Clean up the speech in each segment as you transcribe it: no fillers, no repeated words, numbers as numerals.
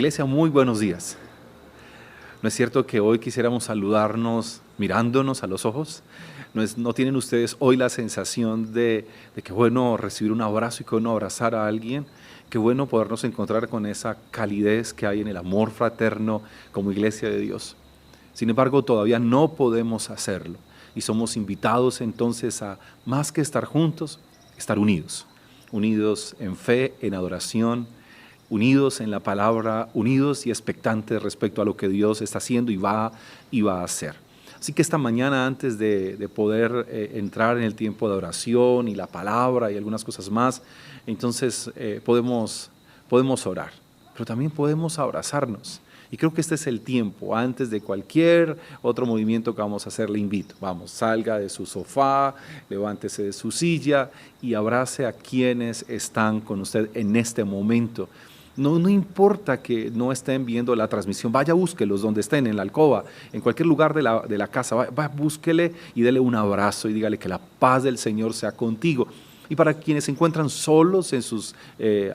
Iglesia, muy buenos días. ¿No es cierto que hoy quisiéramos saludarnos mirándonos a los ojos? ¿No tienen ustedes hoy la sensación de que bueno recibir un abrazo y que bueno abrazar a alguien? Qué bueno podernos encontrar con esa calidez que hay en el amor fraterno como Iglesia de Dios. Sin embargo, todavía no podemos hacerlo y somos invitados entonces a, más que estar juntos, estar unidos. Unidos en fe, en adoración, unidos en la palabra, unidos y expectantes respecto a lo que Dios está haciendo y va a hacer. Así que esta mañana, antes de poder entrar en el tiempo de oración y la palabra y algunas cosas más, entonces podemos orar, pero también podemos abrazarnos. Y creo que este es el tiempo, antes de cualquier otro movimiento que vamos a hacer, le invito. Vamos, salga de su sofá, levántese de su silla y abrace a quienes están con usted en este momento. No importa que no estén viendo la transmisión, vaya, búsquelos donde estén, en la alcoba, en cualquier lugar de la casa, vaya, búsquele y dele un abrazo y dígale que la paz del Señor sea contigo. Y para quienes se encuentran solos en sus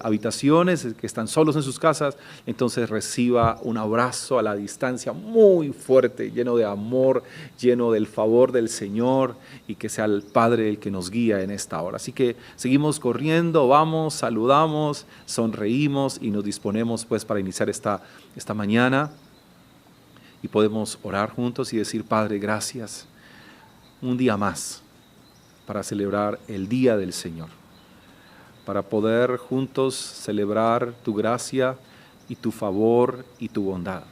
habitaciones, que están solos en sus casas, entonces reciba un abrazo a la distancia muy fuerte, lleno de amor, lleno del favor del Señor, y que sea el Padre el que nos guía en esta hora. Así que seguimos corriendo, vamos, saludamos, sonreímos y nos disponemos pues para iniciar esta mañana. Y podemos orar juntos y decir: Padre, gracias, un día más para celebrar el Día del Señor, para poder juntos celebrar tu gracia y tu favor y tu bondad,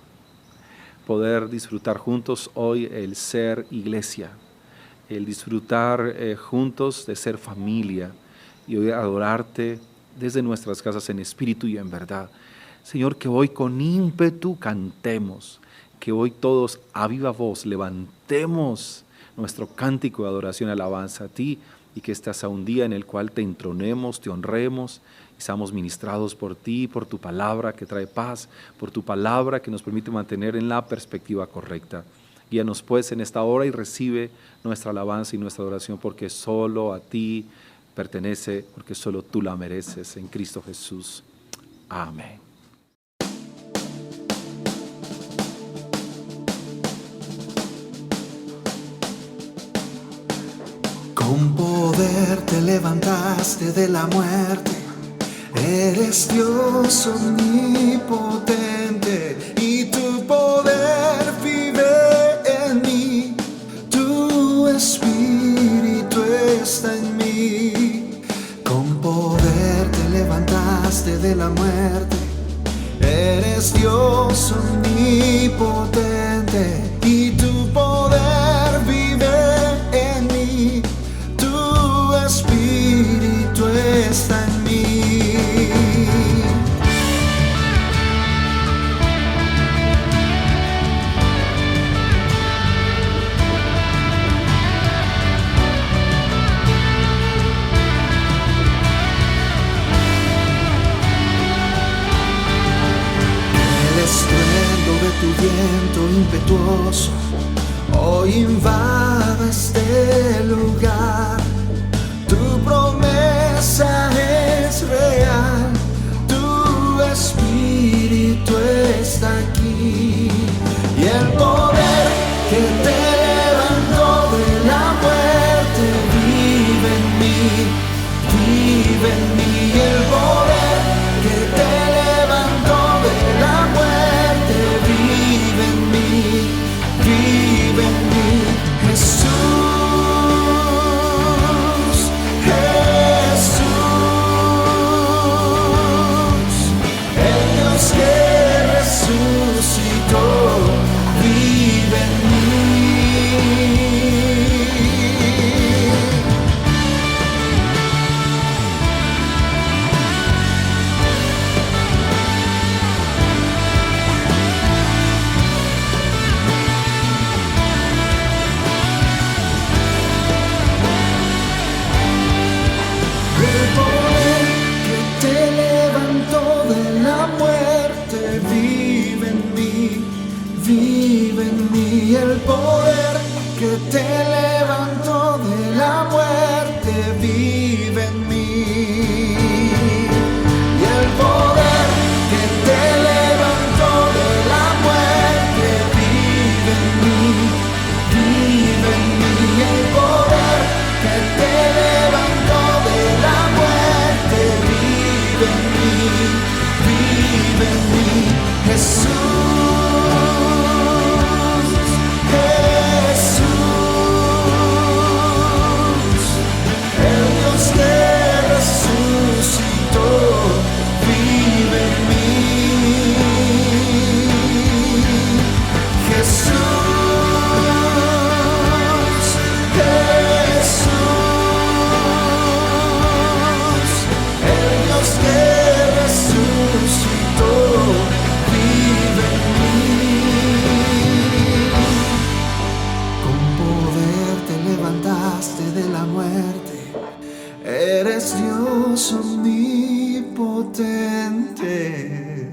poder disfrutar juntos hoy el ser iglesia, el disfrutar juntos de ser familia y hoy adorarte desde nuestras casas en espíritu y en verdad. Señor, que hoy con ímpetu cantemos, que hoy todos a viva voz levantemos nuestro cántico de adoración y alabanza a ti, y que este sea un día en el cual te entronemos, te honremos y seamos ministrados por ti, por tu palabra que trae paz, por tu palabra que nos permite mantener en la perspectiva correcta. Guíanos pues en esta hora y recibe nuestra alabanza y nuestra adoración, porque solo a ti pertenece, porque solo tú la mereces, en Cristo Jesús. Amén. Con poder te levantaste de la muerte, eres Dios omnipotente y tu poder vive en mí, tu espíritu está en mí. Con poder te levantaste de la muerte, eres Dios omnipotente y tu poder vive en mí. Espíritu está en mí. El estruendo de tu viento impetuoso hoy invada este lugar. Tu promesa es real, tu espíritu está aquí, y el poder que te levantó de la muerte vive en mí, vive en mí. El poder que te levantó de la muerte vive en mí, vive en mí. Que resucitó, vive en mí. Dios omnipotente.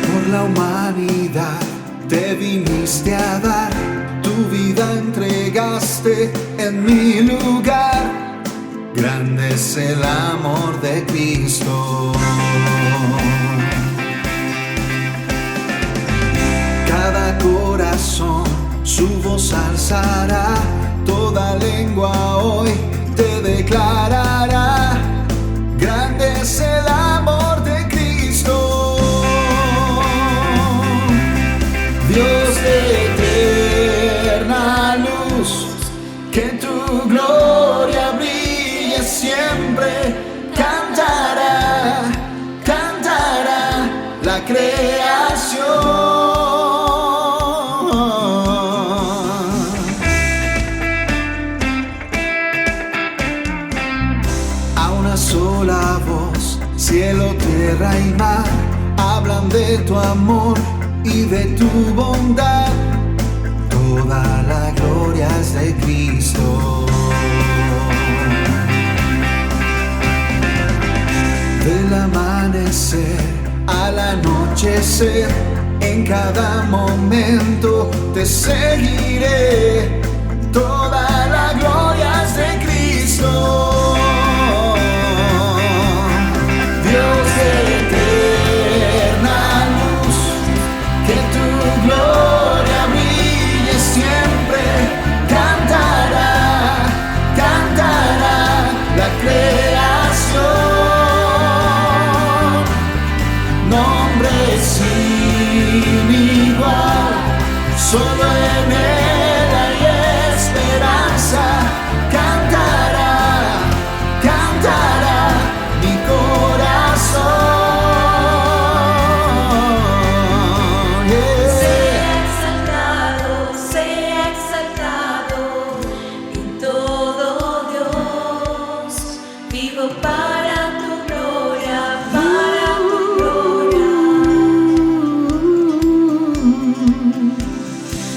Por la humanidad te viniste a dar, tu vida entregaste en mi lugar. Grande es el amor de Cristo. Cada corazón su voz alzará, toda lengua hoy te declarará. Grande es el amor de Cristo. Dios de eterna luz, que tu gloria brille siempre. Cantará, cantará la creación. A una sola voz, cielo, tierra y mar hablan de tu amor y de tu bondad. Toda la gloria es de Cristo. Del amanecer al anochecer, en cada momento te seguiré. Toda la gloria es de Cristo. Dios de eterna luz, que tu gloria brille siempre. Cantará, cantará la creación. Nombre sin igual, solo en Él hay esperanza. Cantará, cantará mi corazón. Sea exaltado en todo Dios. Vivo para tu gloria, para tu gloria.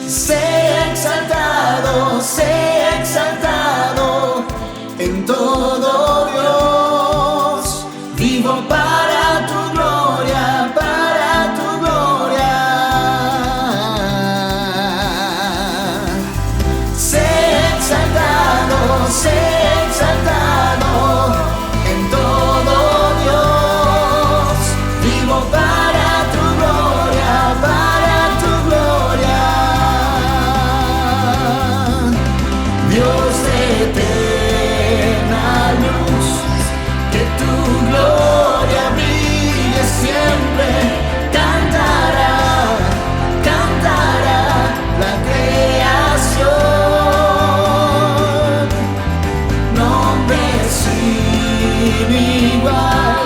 Sea exaltado en todo Dios. Vivo para tu gloria, para tu gloria. Sea exaltado en todo Dios. Vivo para tu gloria, para tu gloria. Dios de eterna luz, que tu gloria brille siempre. Cantará, cantará la creación. Nombre sin igual,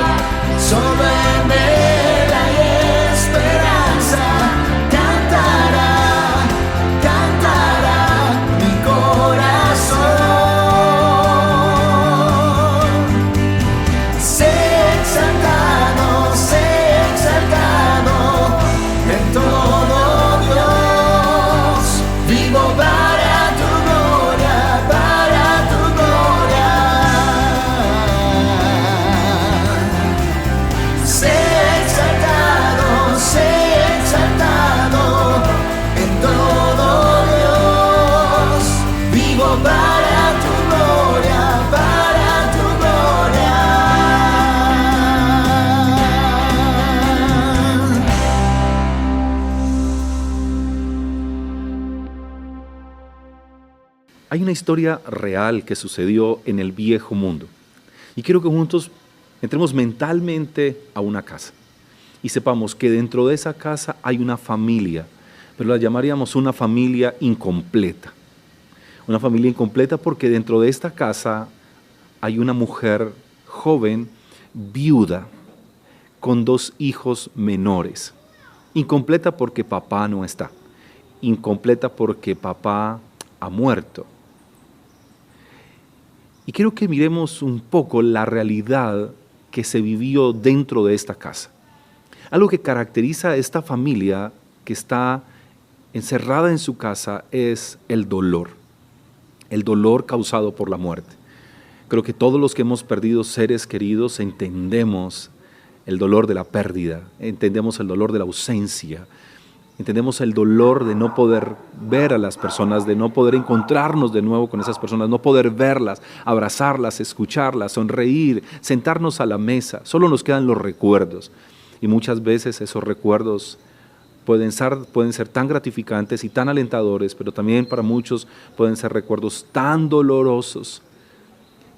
solo en Él hay esperanza. Cantará, cantará mi corazón. Sea exaltado en todo Dios. Vivo para tu gloria, para tu gloria. Sea exaltado en todo Dios. Vivo para tu gloria, para tu gloria. Hay una historia real que sucedió en el viejo mundo. Y quiero que juntos entremos mentalmente a una casa y sepamos que dentro de esa casa hay una familia, pero la llamaríamos una familia incompleta. Una familia incompleta porque dentro de esta casa hay una mujer joven, viuda, con 2 hijos menores. Incompleta porque papá no está. Incompleta porque papá ha muerto. Y quiero que miremos un poco la realidad que se vivió dentro de esta casa. Algo que caracteriza a esta familia que está encerrada en su casa es el dolor causado por la muerte. Creo que todos los que hemos perdido seres queridos entendemos el dolor de la pérdida, entendemos el dolor de la ausencia, entendemos el dolor de no poder ver a las personas, de no poder encontrarnos de nuevo con esas personas, no poder verlas, abrazarlas, escucharlas, sonreír, sentarnos a la mesa. Solo nos quedan los recuerdos. Y muchas veces esos recuerdos pueden ser tan gratificantes y tan alentadores, pero también para muchos pueden ser recuerdos tan dolorosos.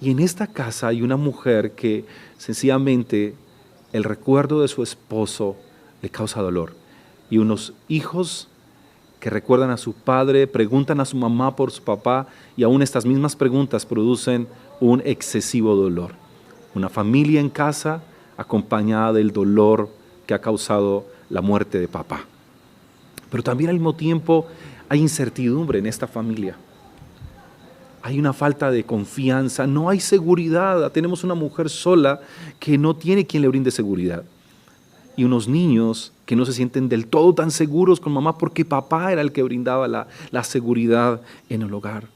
Y en esta casa hay una mujer que sencillamente el recuerdo de su esposo le causa dolor. Y unos hijos que recuerdan a su padre, preguntan a su mamá por su papá, y aún estas mismas preguntas producen un excesivo dolor. Una familia en casa acompañada del dolor que ha causado la muerte de papá. Pero también al mismo tiempo hay incertidumbre en esta familia. Hay una falta de confianza, no hay seguridad. Tenemos una mujer sola que no tiene quien le brinde seguridad. Y unos niños que no se sienten del todo tan seguros con mamá porque papá era el que brindaba la seguridad en el hogar.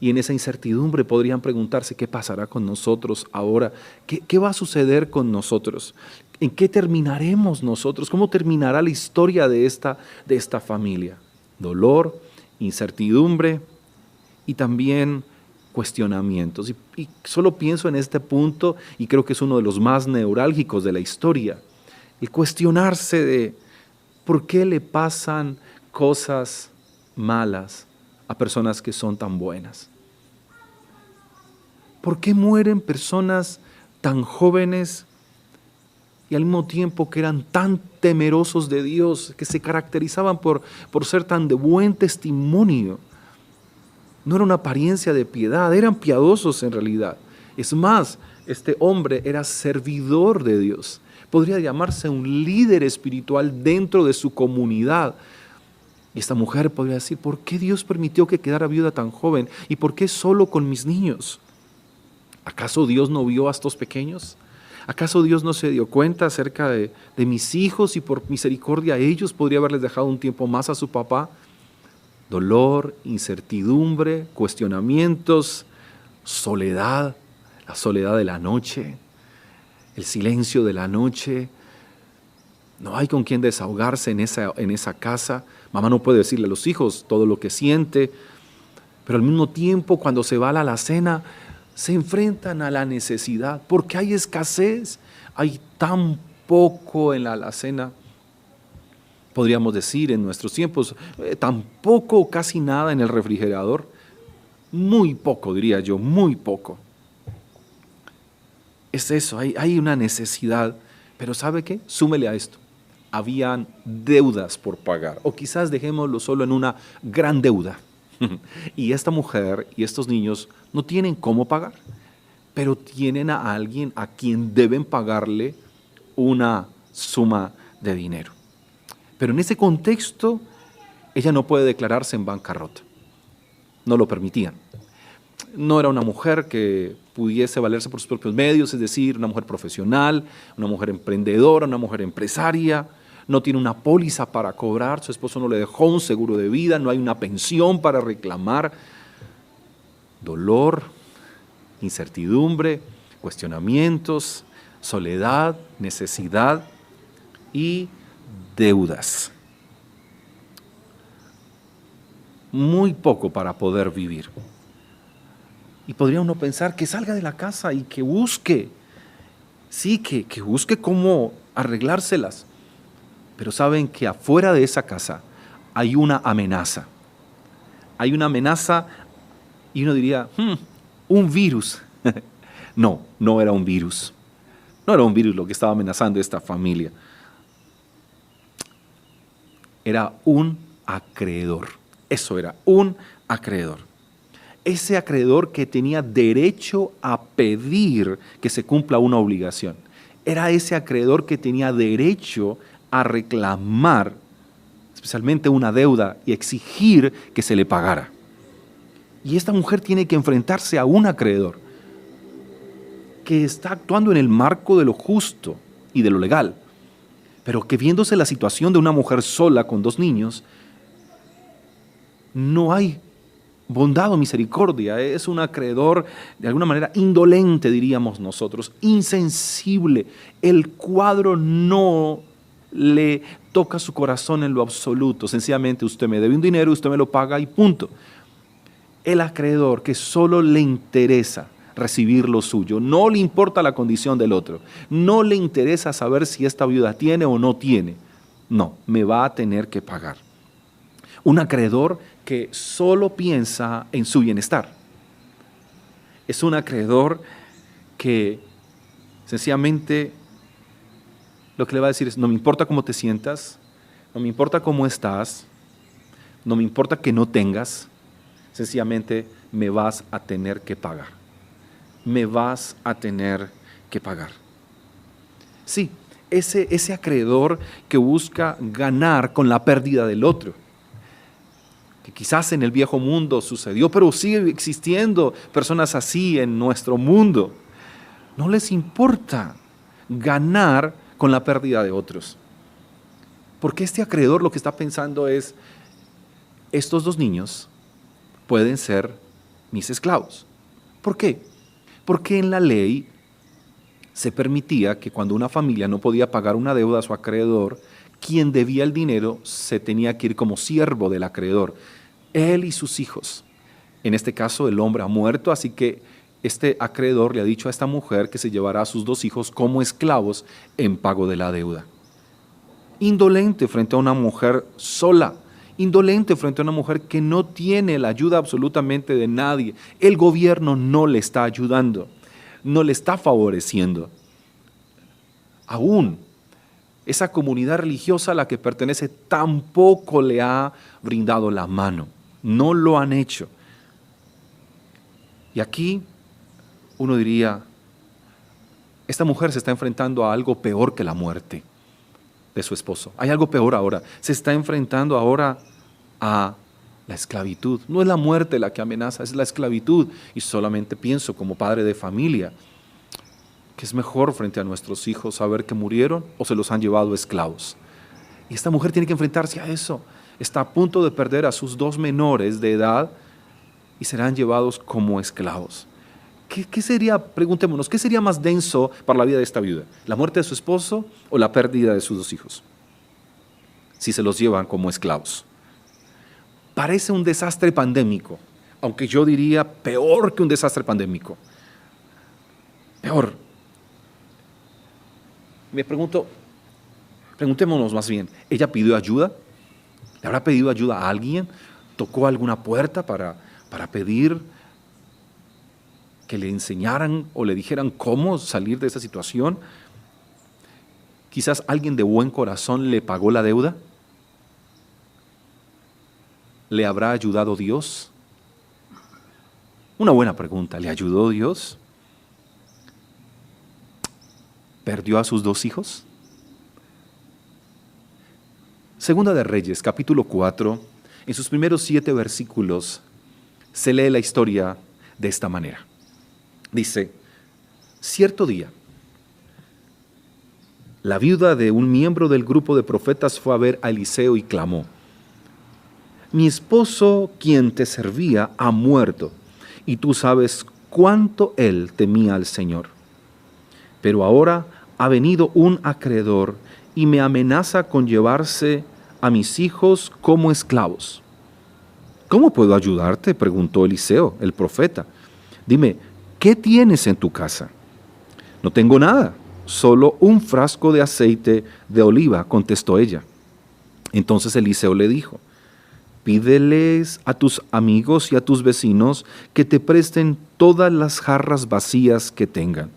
Y en esa incertidumbre podrían preguntarse qué pasará con nosotros ahora, qué va a suceder con nosotros, en qué terminaremos nosotros, cómo terminará la historia de esta familia. Dolor, incertidumbre y también cuestionamientos. Y solo pienso en este punto y creo que es uno de los más neurálgicos de la historia. El cuestionarse de por qué le pasan cosas malas a personas que son tan buenas. ¿Por qué mueren personas tan jóvenes y al mismo tiempo que eran tan temerosos de Dios, que se caracterizaban por ser tan de buen testimonio? No era una apariencia de piedad, eran piadosos en realidad. Es más, este hombre era servidor de Dios. Podría llamarse un líder espiritual dentro de su comunidad. Y esta mujer podría decir, ¿por qué Dios permitió que quedara viuda tan joven? ¿Y por qué solo con mis niños? ¿Acaso Dios no vio a estos pequeños? ¿Acaso Dios no se dio cuenta acerca de mis hijos y por misericordia a ellos podría haberles dejado un tiempo más a su papá? Dolor, incertidumbre, cuestionamientos, soledad, la soledad de la noche, el silencio de la noche. No hay con quien desahogarse en esa casa. Mamá no puede decirle a los hijos todo lo que siente, pero al mismo tiempo cuando se va a la alacena se enfrentan a la necesidad, porque hay escasez, hay tan poco en la alacena. Podríamos decir en nuestros tiempos, tan poco o casi nada en el refrigerador. Muy poco, diría yo, muy poco. Es eso, hay una necesidad, pero ¿sabe qué? Súmele a esto. Habían deudas por pagar, o quizás dejémoslo solo en una gran deuda. Y esta mujer y estos niños no tienen cómo pagar, pero tienen a alguien a quien deben pagarle una suma de dinero. Pero en ese contexto, ella no puede declararse en bancarrota. No lo permitían. No era una mujer que pudiese valerse por sus propios medios, es decir, una mujer profesional, una mujer emprendedora, una mujer empresaria. No tiene una póliza para cobrar, su esposo no le dejó un seguro de vida, no hay una pensión para reclamar. Dolor, incertidumbre, cuestionamientos, soledad, necesidad y deudas. Muy poco para poder vivir. Y podría uno pensar que salga de la casa y que busque, sí, que busque cómo arreglárselas. Pero saben que afuera de esa casa hay una amenaza. Hay una amenaza y uno diría, un virus. No era un virus. No era un virus lo que estaba amenazando a esta familia. Era un acreedor. Eso era, un acreedor. Ese acreedor que tenía derecho a pedir que se cumpla una obligación. Era ese acreedor que tenía derecho a reclamar, especialmente una deuda, y exigir que se le pagara. Y esta mujer tiene que enfrentarse a un acreedor que está actuando en el marco de lo justo y de lo legal, pero que viéndose la situación de una mujer sola con 2 niños, no hay bondad o misericordia. Es un acreedor de alguna manera indolente, diríamos nosotros, insensible. El cuadro no le toca su corazón en lo absoluto. Sencillamente usted me debe un dinero, usted me lo paga y punto. El acreedor que solo le interesa recibir lo suyo, no le importa la condición del otro, no le interesa saber si esta viuda tiene o no tiene, no, me va a tener que pagar. Un acreedor que solo piensa en su bienestar. Es un acreedor que sencillamente lo que le va a decir es: no me importa cómo te sientas, no me importa cómo estás, no me importa que no tengas, sencillamente me vas a tener que pagar. Me vas a tener que pagar. Sí, ese acreedor que busca ganar con la pérdida del otro, que quizás en el viejo mundo sucedió, pero sigue existiendo personas así en nuestro mundo. No les importa ganar con la pérdida de otros. Porque este acreedor lo que está pensando es: estos 2 niños pueden ser mis esclavos. ¿Por qué? Porque en la ley se permitía que cuando una familia no podía pagar una deuda a su acreedor, quien debía el dinero se tenía que ir como siervo del acreedor, él y sus hijos. En este caso el hombre ha muerto, así que este acreedor le ha dicho a esta mujer que se llevará a sus 2 hijos como esclavos en pago de la deuda. Indolente frente a una mujer sola, indolente frente a una mujer que no tiene la ayuda absolutamente de nadie. El gobierno no le está ayudando, no le está favoreciendo. Aún esa comunidad religiosa a la que pertenece tampoco le ha brindado la mano, no lo han hecho. Y aquí uno diría: esta mujer se está enfrentando a algo peor que la muerte de su esposo. Hay algo peor ahora. Se está enfrentando ahora a la esclavitud. No es la muerte la que amenaza, es la esclavitud. Y solamente pienso como padre de familia que es mejor frente a nuestros hijos saber que murieron o se los han llevado esclavos. Y esta mujer tiene que enfrentarse a eso. Está a punto de perder a sus 2 menores de edad y serán llevados como esclavos. ¿Qué sería, preguntémonos, qué sería más denso para la vida de esta viuda? ¿La muerte de su esposo o la pérdida de sus 2 hijos? Si se los llevan como esclavos. Parece un desastre pandémico, aunque yo diría peor que un desastre pandémico. Peor. Me preguntémonos más bien, ¿ella pidió ayuda? ¿Le habrá pedido ayuda a alguien? ¿Tocó alguna puerta para pedir que le enseñaran o le dijeran cómo salir de esa situación? Quizás alguien de buen corazón le pagó la deuda. ¿Le habrá ayudado Dios? Una buena pregunta, ¿le ayudó Dios? ¿Perdió a sus 2 hijos? Segunda de Reyes, capítulo 4, en sus primeros 7 versículos, se lee la historia de esta manera. Dice: cierto día, la viuda de un miembro del grupo de profetas fue a ver a Eliseo y clamó: mi esposo, quien te servía, ha muerto, y tú sabes cuánto él temía al Señor. Pero ahora ha venido un acreedor y me amenaza con llevarse a mis hijos como esclavos. ¿Cómo puedo ayudarte?, preguntó Eliseo, el profeta. Dime, ¿qué tienes en tu casa? No tengo nada, solo un frasco de aceite de oliva, contestó ella. Entonces Eliseo le dijo: pídeles a tus amigos y a tus vecinos que te presten todas las jarras vacías que tengan.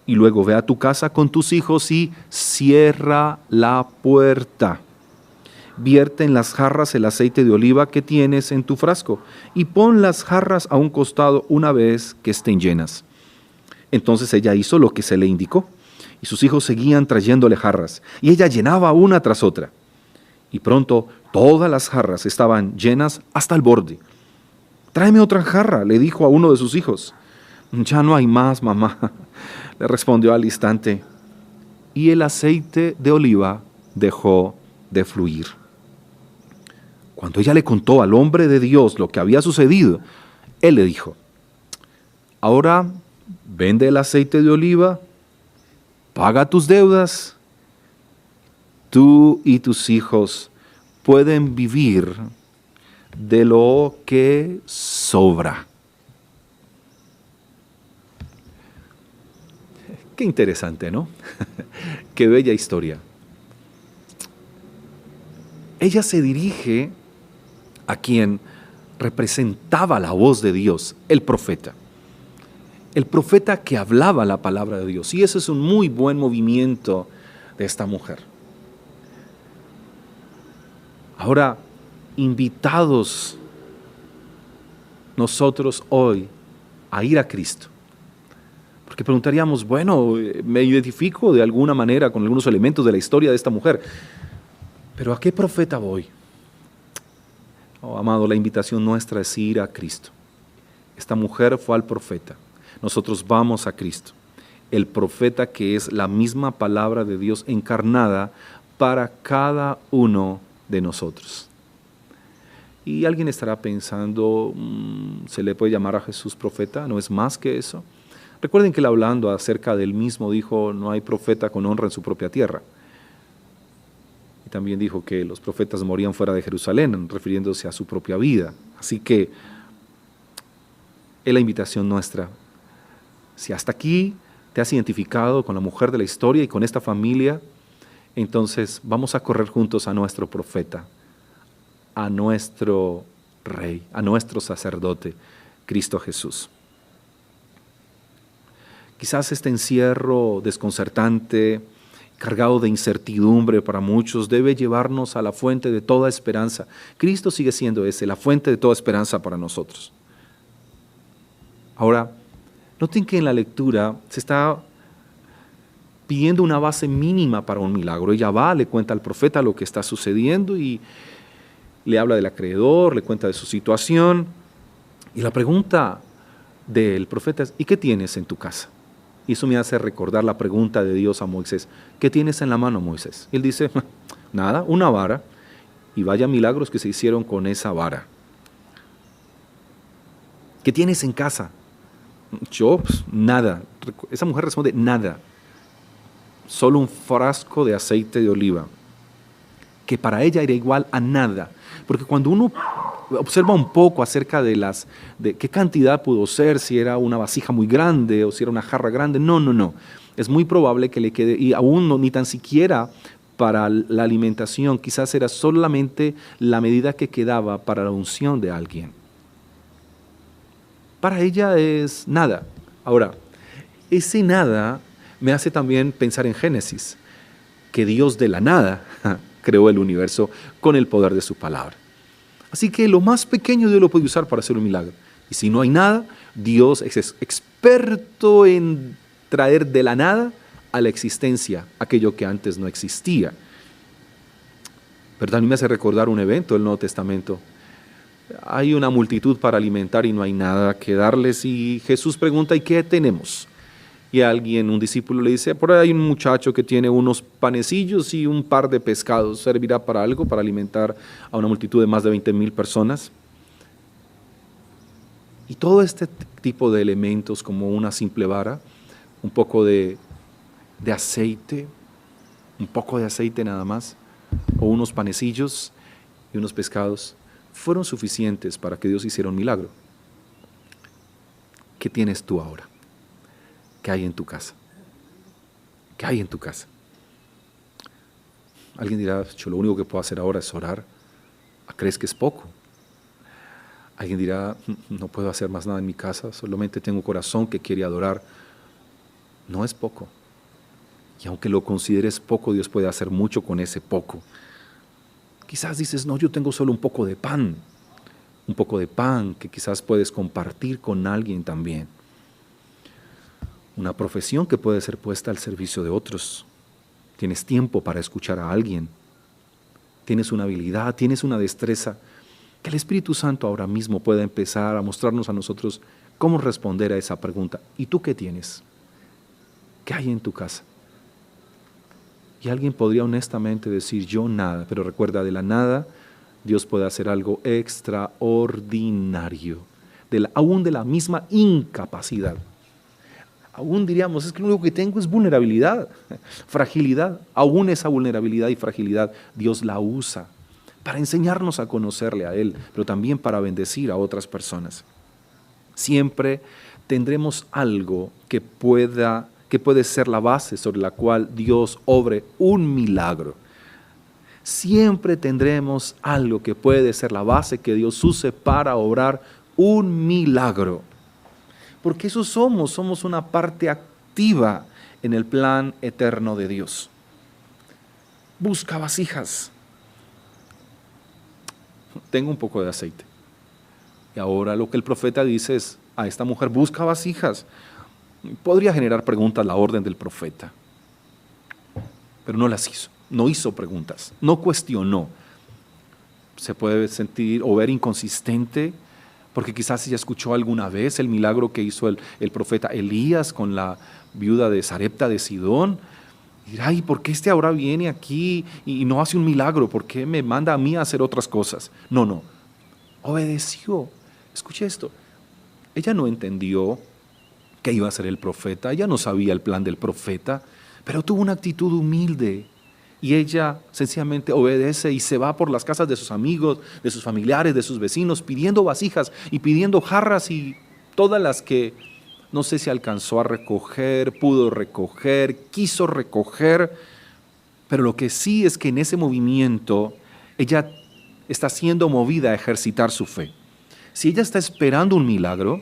Y luego ve a tu casa con tus hijos y cierra la puerta. Vierte en las jarras el aceite de oliva que tienes en tu frasco y pon las jarras a un costado una vez que estén llenas. Entonces ella hizo lo que se le indicó y sus hijos seguían trayéndole jarras y ella llenaba una tras otra. Y pronto todas las jarras estaban llenas hasta el borde. Tráeme otra jarra, le dijo a uno de sus hijos. Ya no hay más, mamá, le respondió al instante. Y el aceite de oliva dejó de fluir. Cuando ella le contó al hombre de Dios lo que había sucedido, él le dijo: ahora vende el aceite de oliva, paga tus deudas, tú y tus hijos pueden vivir de lo que sobra. Qué interesante, ¿no? Qué bella historia. Ella se dirige a quien representaba la voz de Dios, el profeta. El profeta que hablaba la palabra de Dios. Y ese es un muy buen movimiento de esta mujer. Ahora, invitados nosotros hoy a ir a Cristo. Porque preguntaríamos, bueno, me identifico de alguna manera con algunos elementos de la historia de esta mujer, pero ¿a qué profeta voy? Oh, amado, la invitación nuestra es ir a Cristo. Esta mujer fue al profeta. Nosotros vamos a Cristo, el profeta que es la misma palabra de Dios encarnada para cada uno de nosotros. Y alguien estará pensando, ¿se le puede llamar a Jesús profeta? ¿No es más que eso? Recuerden que él, hablando acerca del mismo, dijo: no hay profeta con honra en su propia tierra. Y también dijo que los profetas morían fuera de Jerusalén, refiriéndose a su propia vida. Así que es la invitación nuestra. Si hasta aquí te has identificado con la mujer de la historia y con esta familia, entonces vamos a correr juntos a nuestro profeta, a nuestro Rey, a nuestro sacerdote, Cristo Jesús. Quizás este encierro desconcertante, cargado de incertidumbre para muchos, debe llevarnos a la fuente de toda esperanza. Cristo sigue siendo ese, la fuente de toda esperanza para nosotros. Ahora, noten que en la lectura se está pidiendo una base mínima para un milagro. Ella va, le cuenta al profeta lo que está sucediendo y le habla del acreedor, le cuenta de su situación. Y la pregunta del profeta es: ¿y qué tienes en tu casa? Y eso me hace recordar la pregunta de Dios a Moisés: ¿qué tienes en la mano, Moisés? Y él dice: nada, una vara. Y vaya milagros que se hicieron con esa vara. ¿Qué tienes en casa? Yo, pues, nada. Esa mujer responde: nada. Solo un frasco de aceite de oliva, que para ella era igual a nada. Porque cuando uno observa un poco acerca de qué cantidad pudo ser, si era una vasija muy grande o si era una jarra grande, no. Es muy probable que le quede, y aún no, ni tan siquiera para la alimentación, quizás era solamente la medida que quedaba para la unción de alguien. Para ella es nada. Ahora, ese nada me hace también pensar en Génesis, que Dios de la nada creó el universo con el poder de su palabra. Así que lo más pequeño Dios lo puede usar para hacer un milagro. Y si no hay nada, Dios es experto en traer de la nada a la existencia aquello que antes no existía. Pero también me hace recordar un evento del Nuevo Testamento. Hay una multitud para alimentar y no hay nada que darles, y Jesús pregunta: ¿y qué tenemos? Y un discípulo le dice: por ahí hay un muchacho que tiene unos panecillos y un par de pescados. ¿Servirá para algo, para alimentar a una multitud de más de 20,000 personas? Y todo este tipo de elementos, como una simple vara, un poco de aceite, un poco de aceite nada más, o unos panecillos y unos pescados, fueron suficientes para que Dios hiciera un milagro. ¿Qué tienes tú ahora? ¿Qué hay en tu casa? ¿Qué hay en tu casa? Alguien dirá: yo lo único que puedo hacer ahora es orar. ¿Crees que es poco? Alguien dirá: no puedo hacer más nada en mi casa, solamente tengo un corazón que quiere adorar. No es poco. Y aunque lo consideres poco, Dios puede hacer mucho con ese poco. Quizás dices: no, yo tengo solo un poco de pan que quizás puedes compartir con alguien también. Una profesión que puede ser puesta al servicio de otros. Tienes tiempo para escuchar a alguien. Tienes una habilidad, tienes una destreza que el Espíritu Santo ahora mismo pueda empezar a mostrarnos a nosotros ¿Cómo responder a esa pregunta? ¿Y tú qué tienes? ¿Qué hay en tu casa? Y alguien podría honestamente decir, yo nada, pero recuerda, de la nada Dios puede hacer algo extraordinario, aún de la misma incapacidad. Aún diríamos, es que lo único que tengo es vulnerabilidad, fragilidad. Aún esa vulnerabilidad y fragilidad Dios la usa para enseñarnos a conocerle a Él, pero también para bendecir a otras personas. Siempre tendremos algo que puede ser la base sobre la cual Dios obre un milagro. Siempre tendremos algo que puede ser la base que Dios use para obrar un milagro. Porque eso somos una parte activa en el plan eterno de Dios. Busca vasijas. Tengo un poco de aceite. Y ahora lo que el profeta dice es a esta mujer, busca vasijas. Podría generar preguntas la orden del profeta, pero no las hizo, no hizo preguntas, no cuestionó. Se puede sentir o ver inconsistente, porque quizás ella escuchó alguna vez el milagro que hizo el profeta Elías con la viuda de Sarepta de Sidón. Y dirá, ¿y por qué este ahora viene aquí y no hace un milagro? ¿Por qué me manda a mí a hacer otras cosas? No, obedeció. Escuche esto, ella no entendió que iba a ser el profeta, ella no sabía el plan del profeta, pero tuvo una actitud humilde y ella sencillamente obedece y se va por las casas de sus amigos, de sus familiares, de sus vecinos, pidiendo vasijas y pidiendo jarras y todas las que no sé si alcanzó a recoger, pudo recoger, quiso recoger, pero lo que sí es que en ese movimiento ella está siendo movida a ejercitar su fe. Si ella está esperando un milagro,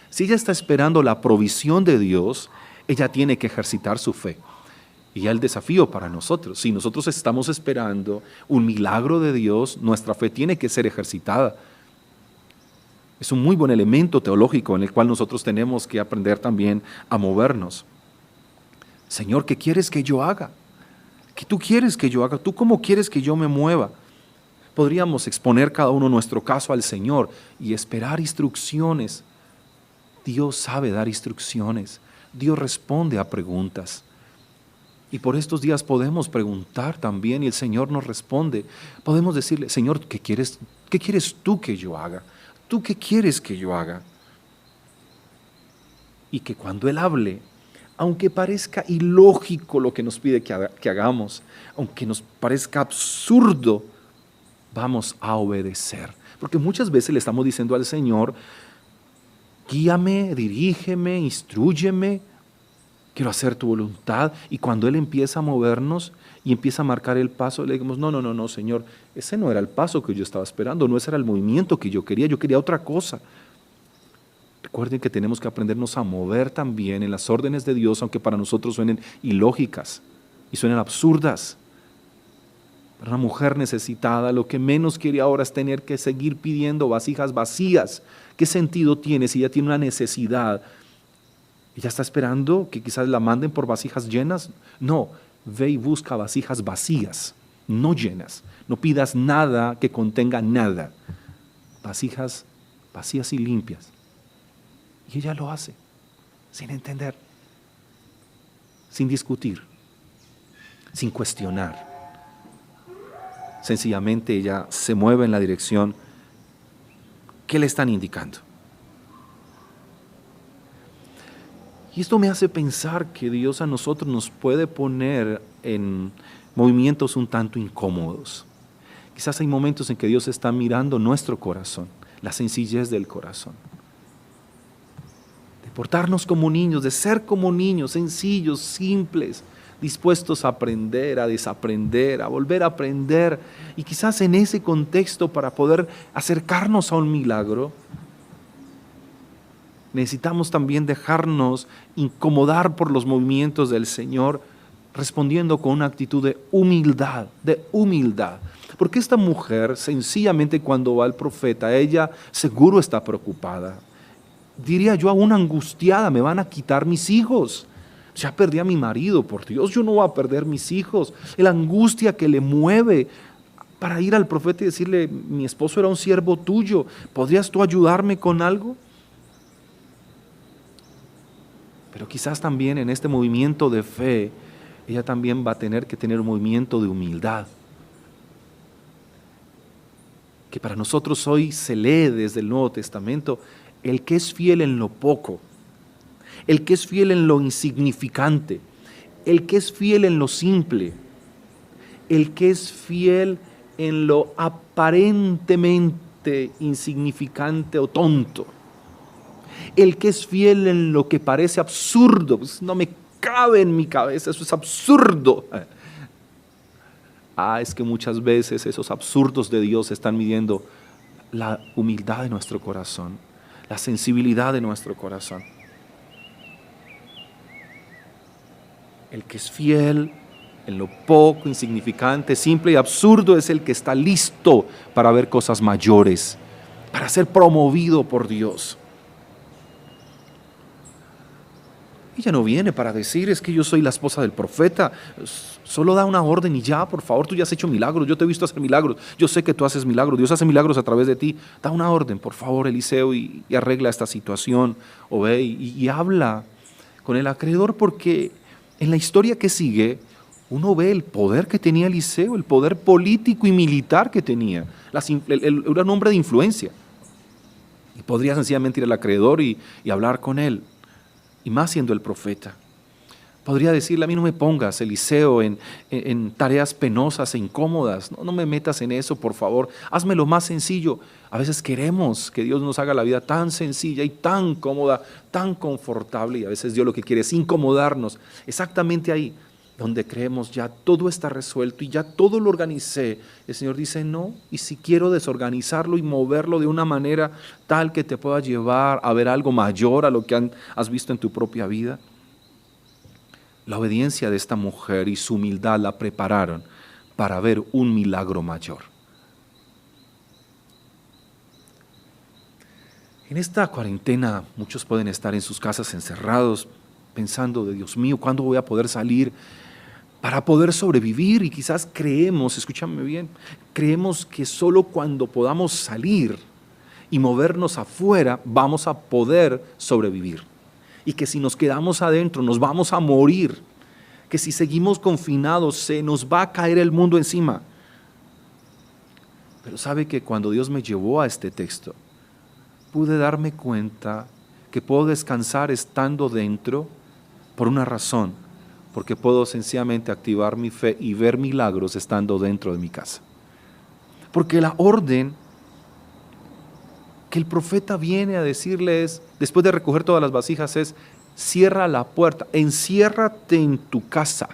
si ella está esperando la provisión de Dios, ella tiene que ejercitar su fe. Y el desafío para nosotros, si nosotros estamos esperando un milagro de Dios, nuestra fe tiene que ser ejercitada. Es un muy buen elemento teológico en el cual nosotros tenemos que aprender también a movernos. Señor, ¿qué quieres que yo haga? ¿Qué tú quieres que yo haga? ¿Tú cómo quieres que yo me mueva? Podríamos exponer cada uno nuestro caso al Señor y esperar instrucciones. Dios sabe dar instrucciones, Dios responde a preguntas. Y por estos días podemos preguntar también y el Señor nos responde. Podemos decirle, Señor, ¿qué quieres tú que yo haga? ¿Tú qué quieres que yo haga? Y que cuando Él hable, aunque parezca ilógico lo que nos pide que hagamos, aunque nos parezca absurdo, vamos a obedecer. Porque muchas veces le estamos diciendo al Señor, guíame, dirígeme, instrúyeme, quiero hacer tu voluntad. Y cuando Él empieza a movernos y empieza a marcar el paso, le decimos, no, Señor, ese no era el paso que yo estaba esperando, no ese era el movimiento que yo quería otra cosa. Recuerden que tenemos que aprendernos a mover también en las órdenes de Dios, aunque para nosotros suenen ilógicas y suenen absurdas. Para una mujer necesitada, lo que menos quiere ahora es tener que seguir pidiendo vasijas vacías. ¿Qué sentido tiene si ella tiene una necesidad? ¿Ella está esperando que quizás la manden por vasijas llenas? No, ve y busca vasijas vacías, no llenas. No pidas nada que contenga nada. Vasijas vacías y limpias. Y ella lo hace, sin entender, sin discutir, sin cuestionar. Sencillamente ella se mueve en la dirección que le están indicando. Y esto me hace pensar que Dios a nosotros nos puede poner en movimientos un tanto incómodos. Quizás hay momentos en que Dios está mirando nuestro corazón, la sencillez del corazón. De portarnos como niños, de ser como niños, sencillos, simples, dispuestos a aprender, a desaprender, a volver a aprender. Y quizás en ese contexto, para poder acercarnos a un milagro, necesitamos también dejarnos incomodar por los movimientos del Señor, respondiendo con una actitud de humildad, Porque esta mujer, sencillamente cuando va al profeta, ella seguro está preocupada. Diría yo aún angustiada, me van a quitar mis hijos. Ya perdí a mi marido, por Dios, yo no voy a perder mis hijos. La angustia que le mueve para ir al profeta y decirle, mi esposo era un siervo tuyo, ¿podrías tú ayudarme con algo? Pero quizás también en este movimiento de fe, ella también va a tener que tener un movimiento de humildad. Que para nosotros hoy se lee desde el Nuevo Testamento, el que es fiel en lo poco, el que es fiel en lo insignificante, el que es fiel en lo simple, el que es fiel en lo aparentemente insignificante o tonto, el que es fiel en lo que parece absurdo, pues no me cabe en mi cabeza, eso es absurdo. Es que muchas veces esos absurdos de Dios están midiendo la humildad de nuestro corazón, la sensibilidad de nuestro corazón. El que es fiel en lo poco, insignificante, simple y absurdo es el que está listo para ver cosas mayores, para ser promovido por Dios. Ella no viene para decir, es que yo soy la esposa del profeta, solo da una orden y ya, por favor, tú ya has hecho milagros, yo te he visto hacer milagros, yo sé que tú haces milagros, Dios hace milagros a través de ti, da una orden, por favor, Eliseo, y arregla esta situación, o ve y habla con el acreedor, porque en la historia que sigue, uno ve el poder que tenía Eliseo, el poder político y militar que tenía, era un hombre de influencia, y podría sencillamente ir al acreedor y hablar con él. Y más siendo el profeta. Podría decirle, a mí no me pongas, Eliseo, en tareas penosas e incómodas. No me metas en eso, por favor. Hazme lo más sencillo. A veces queremos que Dios nos haga la vida tan sencilla y tan cómoda, tan confortable. Y a veces Dios lo que quiere es incomodarnos. Exactamente ahí, donde creemos ya todo está resuelto y ya todo lo organicé. El Señor dice, no, y si quiero desorganizarlo y moverlo de una manera tal que te pueda llevar a ver algo mayor a lo que has visto en tu propia vida. La obediencia de esta mujer y su humildad la prepararon para ver un milagro mayor. En esta cuarentena muchos pueden estar en sus casas encerrados pensando de Dios mío, ¿cuándo voy a poder salir para poder sobrevivir? Y quizás creemos, escúchame bien, creemos que solo cuando podamos salir y movernos afuera vamos a poder sobrevivir. Y que si nos quedamos adentro nos vamos a morir, que si seguimos confinados se nos va a caer el mundo encima. Pero sabe que cuando Dios me llevó a este texto, pude darme cuenta que puedo descansar estando dentro por una razón, porque puedo sencillamente activar mi fe y ver milagros estando dentro de mi casa. Porque la orden que el profeta viene a decirles, después de recoger todas las vasijas, es: cierra la puerta, enciérrate en tu casa.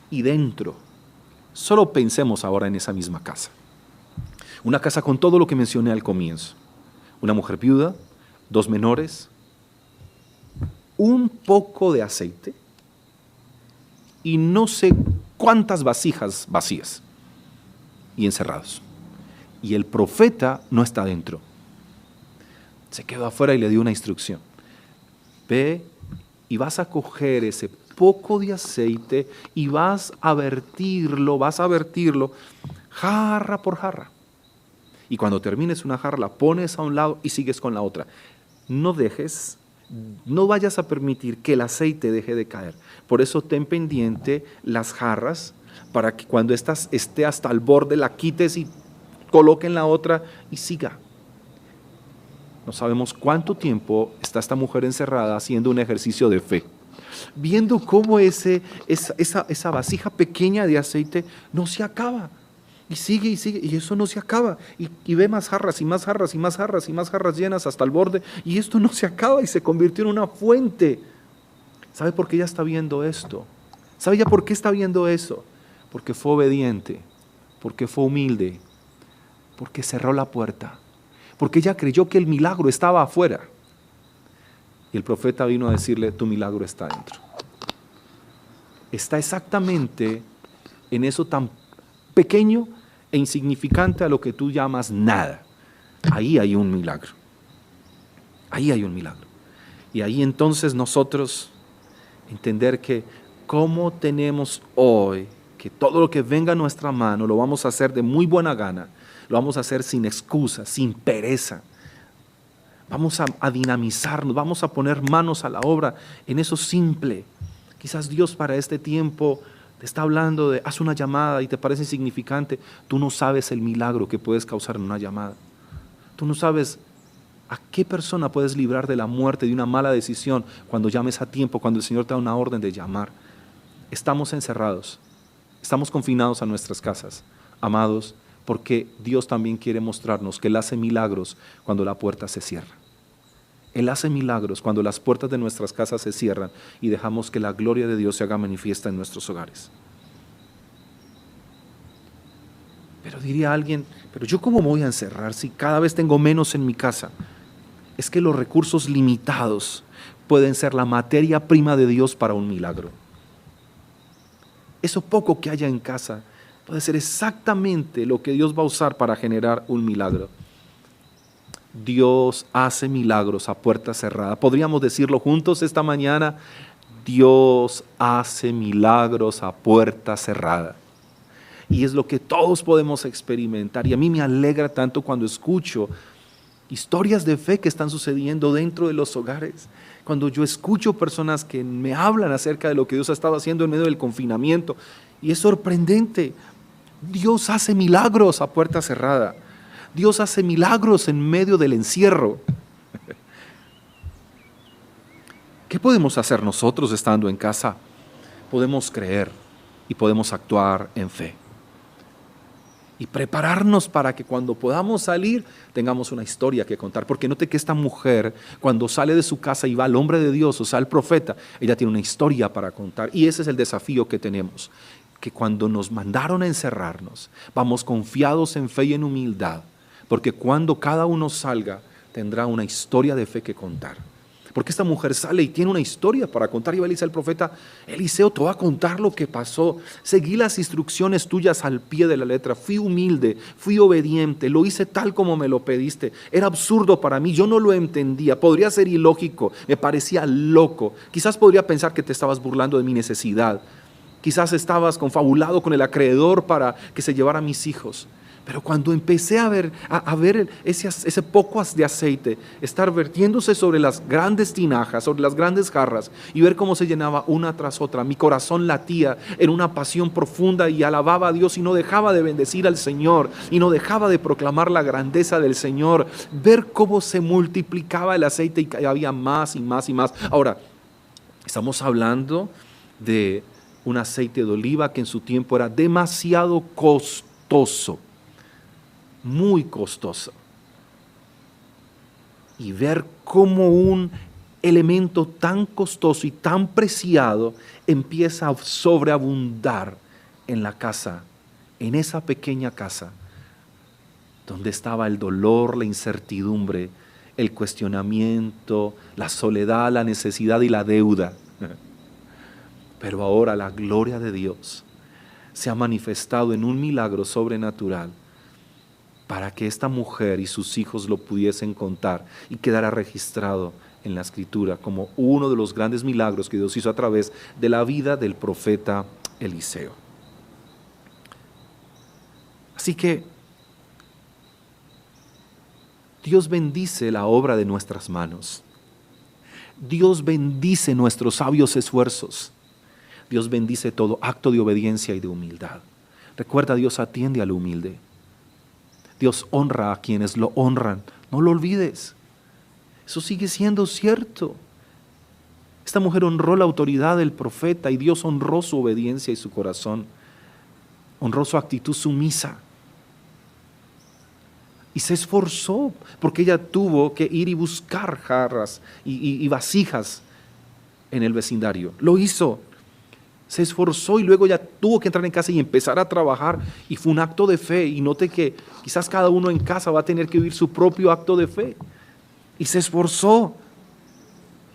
Y dentro, solo pensemos ahora en esa misma casa. Una casa con todo lo que mencioné al comienzo. Una mujer viuda, 2 menores, un poco de aceite y no sé cuántas vasijas vacías y encerrados. Y el profeta no está dentro. Se quedó afuera y le dio una instrucción. Ve y vas a coger ese poco de aceite y vas a vertirlo jarra por jarra. Y cuando termines una jarra, la pones a un lado y sigues con la otra. No vayas a permitir que el aceite deje de caer. Por eso ten pendiente las jarras para que cuando esté hasta el borde la quites y coloque en la otra y siga. No sabemos cuánto tiempo está esta mujer encerrada haciendo un ejercicio de fe, viendo cómo esa vasija pequeña de aceite no se acaba. Y sigue, y eso no se acaba. Y ve más jarras, y más jarras, y más jarras, y más jarras llenas hasta el borde. Y esto no se acaba y se convirtió en una fuente. ¿Sabe por qué ella está viendo esto? ¿Sabe ya por qué está viendo eso? Porque fue obediente, porque fue humilde, porque cerró la puerta, porque ella creyó que el milagro estaba afuera. Y el profeta vino a decirle: tu milagro está dentro. Está exactamente en eso tan pequeño e insignificante a lo que tú llamas nada. Ahí hay un milagro. Ahí hay un milagro. Y ahí entonces nosotros entender que cómo tenemos hoy que todo lo que venga a nuestra mano lo vamos a hacer de muy buena gana, lo vamos a hacer sin excusa, sin pereza. Vamos a dinamizarnos, vamos a poner manos a la obra en eso simple. Quizás Dios para este tiempo te está hablando de, haz una llamada y te parece insignificante. Tú no sabes el milagro que puedes causar en una llamada. Tú no sabes a qué persona puedes librar de la muerte, de una mala decisión, cuando llames a tiempo, cuando el Señor te da una orden de llamar. Estamos encerrados, estamos confinados a nuestras casas, amados, porque Dios también quiere mostrarnos que Él hace milagros cuando la puerta se cierra. Él hace milagros cuando las puertas de nuestras casas se cierran y dejamos que la gloria de Dios se haga manifiesta en nuestros hogares. Pero diría alguien, pero yo ¿cómo me voy a encerrar si cada vez tengo menos en mi casa? Es que los recursos limitados pueden ser la materia prima de Dios para un milagro. Eso poco que haya en casa puede ser exactamente lo que Dios va a usar para generar un milagro. Dios hace milagros a puerta cerrada. Podríamos decirlo juntos esta mañana: Dios hace milagros a puerta cerrada. Y es lo que todos podemos experimentar. Y a mí me alegra tanto cuando escucho historias de fe que están sucediendo dentro de los hogares. Cuando yo escucho personas que me hablan acerca de lo que Dios ha estado haciendo en medio del confinamiento. Y es sorprendente. Dios hace milagros a puerta cerrada. Dios hace milagros en medio del encierro. ¿Qué podemos hacer nosotros estando en casa? Podemos creer y podemos actuar en fe. Y prepararnos para que cuando podamos salir tengamos una historia que contar. Porque note que esta mujer, cuando sale de su casa y va al hombre de Dios, o sea, al profeta, ella tiene una historia para contar. Y ese es el desafío que tenemos. Que cuando nos mandaron a encerrarnos, vamos confiados en fe y en humildad. Porque cuando cada uno salga, tendrá una historia de fe que contar. Porque esta mujer sale y tiene una historia para contar. Y va a decir al profeta: Eliseo, te voy a contar lo que pasó. Seguí las instrucciones tuyas al pie de la letra. Fui humilde, fui obediente, lo hice tal como me lo pediste. Era absurdo para mí, yo no lo entendía. Podría ser ilógico, me parecía loco. Quizás podría pensar que te estabas burlando de mi necesidad. Quizás estabas confabulado con el acreedor para que se llevara a mis hijos. Pero cuando empecé a ver ese poco de aceite estar vertiéndose sobre las grandes tinajas, sobre las grandes jarras, y ver cómo se llenaba una tras otra, mi corazón latía en una pasión profunda y alababa a Dios y no dejaba de bendecir al Señor y no dejaba de proclamar la grandeza del Señor. Ver cómo se multiplicaba el aceite y había más y más y más. Ahora, estamos hablando de un aceite de oliva que en su tiempo era demasiado costoso. Muy costoso. Y ver cómo un elemento tan costoso y tan preciado empieza a sobreabundar en la casa, en esa pequeña casa, donde estaba el dolor, la incertidumbre, el cuestionamiento, la soledad, la necesidad y la deuda. Pero ahora la gloria de Dios se ha manifestado en un milagro sobrenatural, para que esta mujer y sus hijos lo pudiesen contar y quedara registrado en la Escritura como uno de los grandes milagros que Dios hizo a través de la vida del profeta Eliseo. Así que Dios bendice la obra de nuestras manos. Dios bendice nuestros sabios esfuerzos. Dios bendice todo acto de obediencia y de humildad. Recuerda, Dios atiende al humilde. Dios honra a quienes lo honran. No lo olvides. Eso sigue siendo cierto. Esta mujer honró la autoridad del profeta y Dios honró su obediencia y su corazón. Honró su actitud sumisa. Y se esforzó porque ella tuvo que ir y buscar jarras y vasijas en el vecindario. Lo hizo. Se esforzó y luego ya tuvo que entrar en casa y empezar a trabajar, y fue un acto de fe. Y note que quizás cada uno en casa va a tener que vivir su propio acto de fe. Y se esforzó.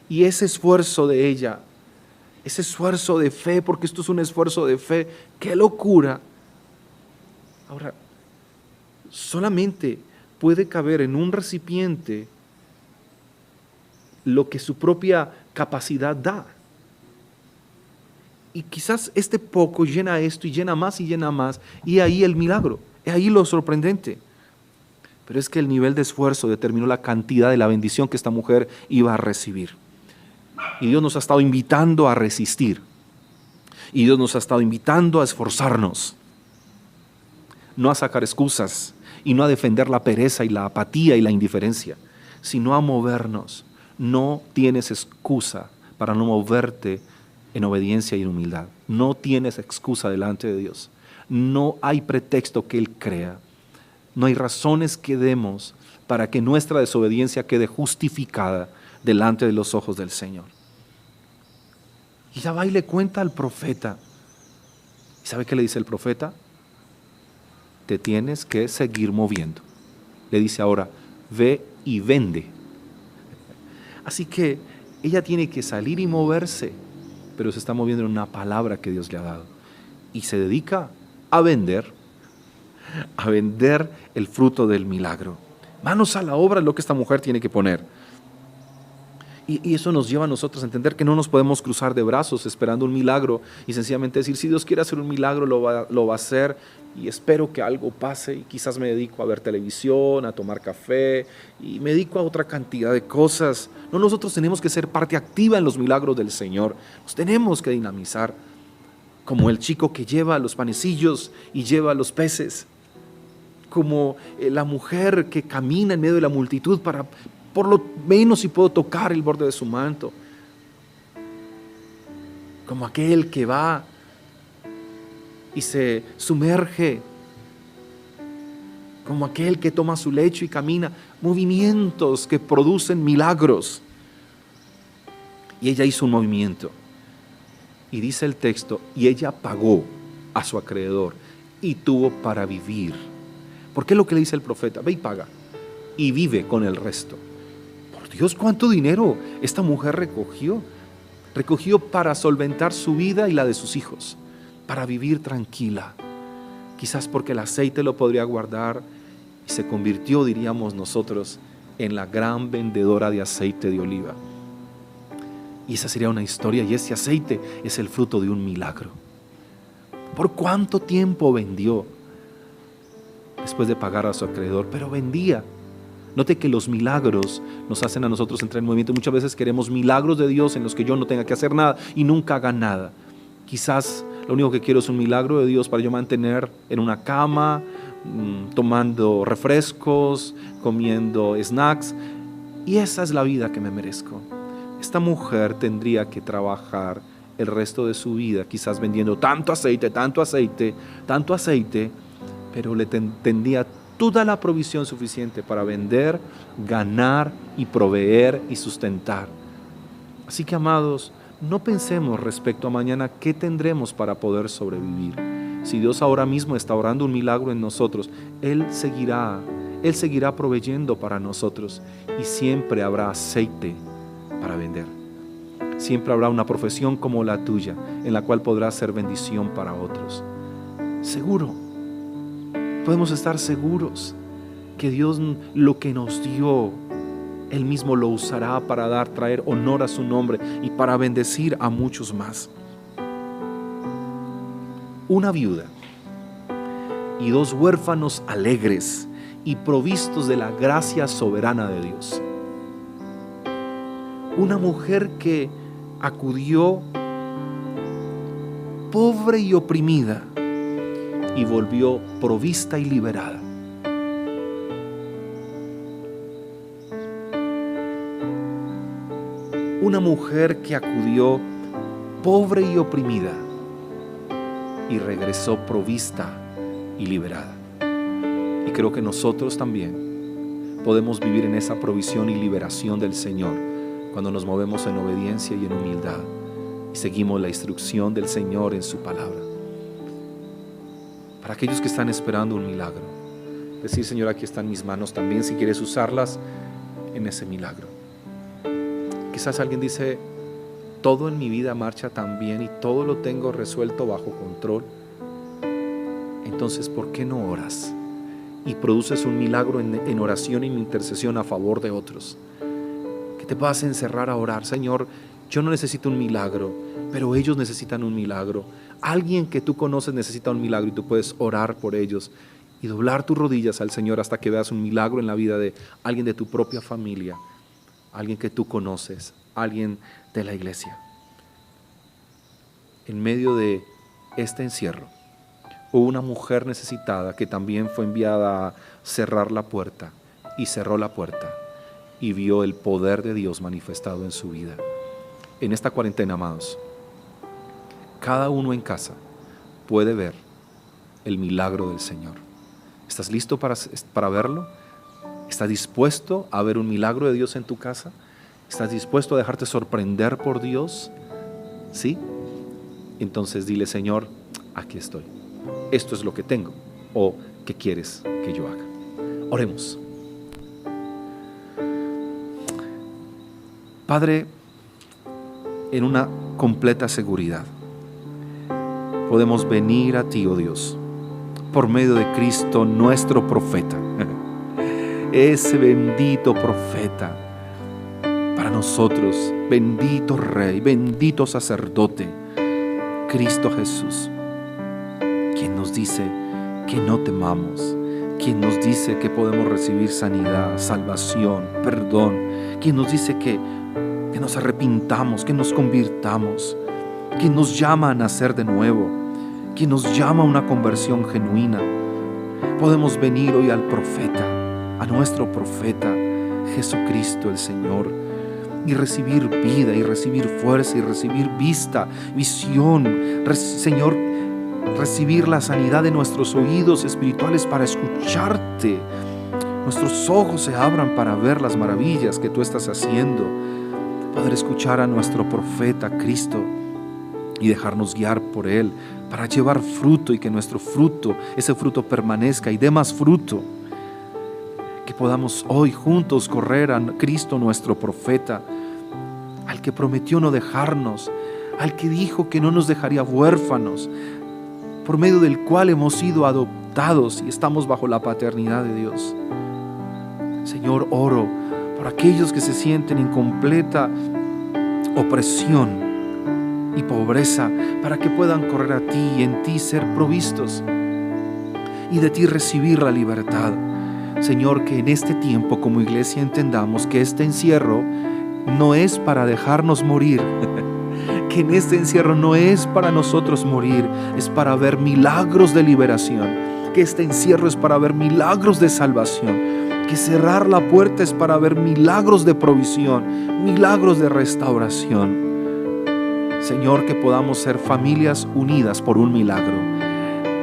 Y ese esfuerzo de ella, ese esfuerzo de fe, porque esto es un esfuerzo de fe, ¡qué locura! Ahora, solamente puede caber en un recipiente lo que su propia capacidad da. Y quizás este poco llena esto y llena más, y ahí el milagro, y ahí lo sorprendente. pero es que el nivel de esfuerzo determinó la cantidad de la bendición que esta mujer iba a recibir. Y Dios nos ha estado invitando a resistir. Y Dios nos ha estado invitando a esforzarnos. No a sacar excusas y no a defender la pereza y la apatía y la indiferencia, sino a movernos. No tienes excusa para no moverte en obediencia y en humildad. No tienes excusa delante de Dios. No hay pretexto que Él crea. No hay razones que demos para que nuestra desobediencia quede justificada delante de los ojos del Señor. Y ya va y le cuenta al profeta. ¿Y sabe qué le dice el profeta? Te tienes que seguir moviendo. Le dice ahora, ve y vende. Así que ella tiene que salir y moverse, pero se está moviendo en una palabra que Dios le ha dado. Y se dedica a vender el fruto del milagro. Manos a la obra es lo que esta mujer tiene que poner. Y eso nos lleva a nosotros a entender que no nos podemos cruzar de brazos esperando un milagro y sencillamente decir, si Dios quiere hacer un milagro, lo va a hacer y espero que algo pase y quizás me dedico a ver televisión, a tomar café y me dedico a otra cantidad de cosas. No, nosotros tenemos que ser parte activa en los milagros del Señor. Nos tenemos que dinamizar como el chico que lleva los panecillos y lleva los peces, como la mujer que camina en medio de la multitud para por lo menos si puedo tocar el borde de su manto, como aquel que va y se sumerge, como aquel que toma su lecho y camina, movimientos que producen milagros. Y ella hizo un movimiento, y dice el texto, y ella pagó a su acreedor y tuvo para vivir. ¿Por qué es lo que le dice el profeta? Ve y paga, y vive con el resto. Dios, cuánto dinero esta mujer recogió para solventar su vida y la de sus hijos, para vivir tranquila, quizás porque el aceite lo podría guardar y se convirtió, diríamos nosotros, en la gran vendedora de aceite de oliva. Y esa sería una historia, y ese aceite es el fruto de un milagro. ¿Por cuánto tiempo vendió después de pagar a su acreedor? Pero vendía. Note que los milagros nos hacen a nosotros entrar en movimiento. Muchas veces queremos milagros de Dios en los que yo no tenga que hacer nada y nunca haga nada. Quizás lo único que quiero es un milagro de Dios para yo mantener en una cama, tomando refrescos, comiendo snacks. Y esa es la vida que me merezco. Esta mujer tendría que trabajar el resto de su vida, quizás vendiendo tanto aceite, pero le tendría toda la provisión suficiente para vender, ganar y proveer y sustentar. Así que, amados, no pensemos respecto a mañana qué tendremos para poder sobrevivir. Si Dios ahora mismo está orando un milagro en nosotros, Él seguirá proveyendo para nosotros y siempre habrá aceite para vender. Siempre habrá una profesión como la tuya en la cual podrás ser bendición para otros. Seguro. Podemos estar seguros que Dios lo que nos dio, Él mismo lo usará para traer honor a su nombre y para bendecir a muchos más. Una viuda y 2 huérfanos alegres y provistos de la gracia soberana de Dios. Una mujer que acudió pobre y oprimida y volvió provista y liberada. Una mujer que acudió pobre y oprimida y regresó provista y liberada. Y creo que nosotros también podemos vivir en esa provisión y liberación del Señor cuando nos movemos en obediencia y en humildad y seguimos la instrucción del Señor en su palabra. Para aquellos que están esperando un milagro, decir, Señor, aquí están mis manos también si quieres usarlas en ese milagro. Quizás alguien dice, todo en mi vida marcha tan bien y todo lo tengo resuelto bajo control. Entonces, ¿por qué no oras? Y produces un milagro en oración y en intercesión a favor de otros. Que te puedas encerrar a orar. Señor, yo no necesito un milagro, pero ellos necesitan un milagro. Alguien que tú conoces necesita un milagro y tú puedes orar por ellos y doblar tus rodillas al Señor hasta que veas un milagro en la vida de alguien de tu propia familia, alguien que tú conoces, alguien de la iglesia. En medio de este encierro, hubo una mujer necesitada que también fue enviada a cerrar la puerta y cerró la puerta y vio el poder de Dios manifestado en su vida. En esta cuarentena, amados, cada uno en casa puede ver el milagro del Señor. ¿Estás listo para verlo? ¿Estás dispuesto a ver un milagro de Dios en tu casa? ¿Estás dispuesto a dejarte sorprender por Dios? ¿Sí? Entonces dile: Señor, aquí estoy. Esto es lo que tengo. ¿O qué quieres que yo haga? Oremos. Padre, en una completa seguridad, podemos venir a ti, oh Dios, por medio de Cristo, nuestro profeta. Ese bendito profeta para nosotros, bendito Rey, bendito sacerdote, Cristo Jesús, quien nos dice que no temamos, quien nos dice que podemos recibir sanidad, salvación, perdón, quien nos dice que nos arrepintamos, que nos convirtamos, quien nos llama a nacer de nuevo, quien nos llama a una conversión genuina. Podemos venir hoy al profeta, a nuestro profeta, Jesucristo el Señor, y recibir vida, y recibir fuerza, y recibir vista, visión. Señor, recibir la sanidad de nuestros oídos espirituales para escucharte. Nuestros ojos se abran para ver las maravillas que tú estás haciendo. Poder escuchar a nuestro profeta Cristo y dejarnos guiar por Él para llevar fruto, y que nuestro fruto, ese fruto permanezca y dé más fruto. Que podamos hoy juntos correr a Cristo nuestro profeta, al que prometió no dejarnos, al que dijo que no nos dejaría huérfanos, por medio del cual hemos sido adoptados y estamos bajo la paternidad de Dios. Señor, oro por aquellos que se sienten en completa opresión y pobreza, para que puedan correr a ti y en ti ser provistos y de ti recibir la libertad. Señor, que en este tiempo como iglesia entendamos que este encierro no es para dejarnos morir, que en este encierro no es para nosotros morir, es para ver milagros de liberación, que este encierro es para ver milagros de salvación, que cerrar la puerta es para ver milagros de provisión, milagros de restauración. Señor, que podamos ser familias unidas por un milagro,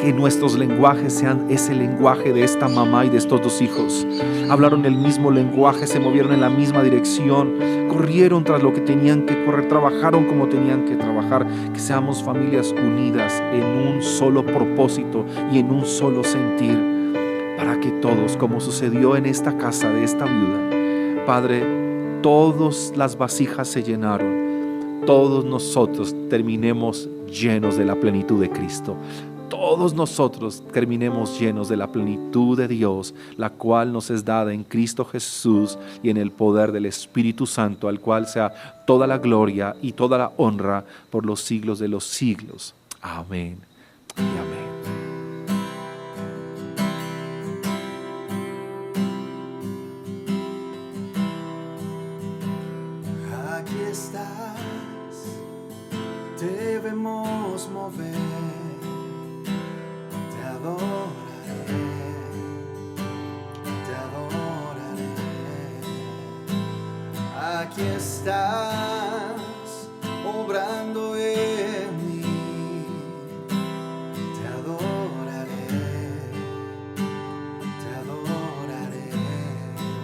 que nuestros lenguajes sean ese lenguaje de esta mamá y de estos dos hijos. Hablaron el mismo lenguaje, se movieron en la misma dirección, corrieron tras lo que tenían que correr, trabajaron como tenían que trabajar. Que seamos familias unidas en un solo propósito y en un solo sentir, para que todos, como sucedió en esta casa de esta viuda, Padre, todas las vasijas se llenaron, todos nosotros terminemos llenos de la plenitud de Cristo. Todos nosotros terminemos llenos de la plenitud de Dios, la cual nos es dada en Cristo Jesús y en el poder del Espíritu Santo, al cual sea toda la gloria y toda la honra por los siglos de los siglos. Amén y amén. Aquí estás, te vemos mover. Te adoraré, aquí estás, obrando en mí. Te adoraré,